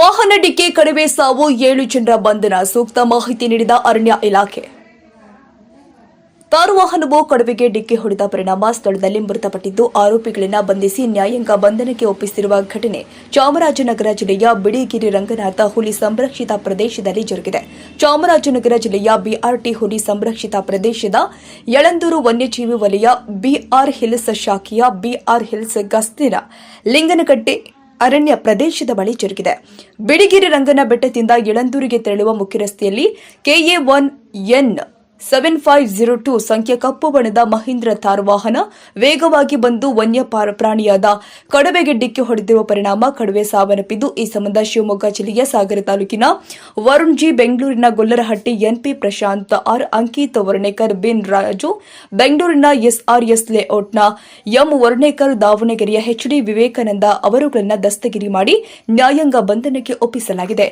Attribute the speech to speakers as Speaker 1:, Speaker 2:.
Speaker 1: ವಾಹನ ಡಿಕ್ಕಿ ಕಡಿಮೆ ಸಾವು 7 ಜನರ ಬಂಧನ ಸೂಕ್ತ ಮಾಹಿತಿ ನೀಡಿದ ಅರಣ್ಯ ಇಲಾಖೆ. ಕಾರು ವಾಹನವು ಕಡವೆಗೆ ಡಿಕ್ಕಿ ಹೊಡೆದ ಪರಿಣಾಮ ಸ್ಥಳದಲ್ಲಿ ಮೃತಪಟ್ಟಿದ್ದು, ಆರೋಪಿಗಳನ್ನು ಬಂಧಿಸಿ ನ್ಯಾಯಾಂಗ ಬಂಧನಕ್ಕೆ ಒಪ್ಪಿಸಿರುವ ಘಟನೆ ಚಾಮರಾಜನಗರ ಜಿಲ್ಲೆಯ ಬಿಳಿಗಿರಿ ರಂಗನಾಥ ಹುಲಿ ಸಂರಕ್ಷಿತ ಪ್ರದೇಶದಲ್ಲಿ ಜರುಗಿದೆ. ಚಾಮರಾಜನಗರ ಜಿಲ್ಲೆಯ ಬಿಆರ್ಟಿ ಹುಲಿ ಸಂರಕ್ಷಿತ ಪ್ರದೇಶದ ಯಳಂದೂರು ವನ್ಯಜೀವಿ ವಲಯ ಬಿಆರ್ ಹಿಲ್ಸ್ ಶಾಖೆಯ ಬಿಆರ್ ಹಿಲ್ಸ್ ಗಸ್ತಿನ ಲಿಂಗನಕಟ್ಟೆ ಅರಣ್ಯ ಪ್ರದೇಶದ ಬಳಿ ಜರುಗಿದೆ. ಬಿಳಿಗಿರಿ ರಂಗನ ಬೆಟ್ಟದಿಂದ ಯಳಂದೂರಿಗೆ ತೆರಳುವ ಮುಖ್ಯ ರಸ್ತೆಯಲ್ಲಿ KA1N 7502 ಸಂಖ್ಯೆ ಕಪ್ಪು ಬಣ್ಣದ ಮಹೀಂದ್ರ ಥಾರ್ ವಾಹನ ವೇಗವಾಗಿ ಬಂದು ವನ್ಯ ಪ್ರಾಣಿಯಾದ ಕಡವೆಗೆ ಡಿಕ್ಕಿ ಹೊಡೆದಿರುವ ಪರಿಣಾಮ ಕಡವೆ ಸಾವನ್ನಪ್ಪಿದ್ದು, ಈ ಸಂಬಂಧ ಶಿವಮೊಗ್ಗ ಜಿಲ್ಲೆಯ ಸಾಗರ ತಾಲೂಕಿನ ವರುಣ್ ಜಿ, ಬೆಂಗಳೂರಿನ ಗೊಲ್ಲರಹಟ್ಟಿ NP ಪ್ರಶಾಂತ್ R, ಅಂಕಿತ್ ವರ್ಣೇಕರ್, ಬಿನ್ ರಾಜು, ಬೆಂಗಳೂರಿನ SRS ಲೇಔಟ್ನ M ವರ್ಣೇಕರ್, ದಾವಣಗೆರೆಯ HD ವಿವೇಕಾನಂದ ಅವರುಗಳನ್ನು ದಸ್ತಗಿರಿ ಮಾಡಿ ನ್ಯಾಯಾಂಗ ಬಂಧನಕ್ಕೆ ಒಪ್ಪಿಸಲಾಗಿದೆ.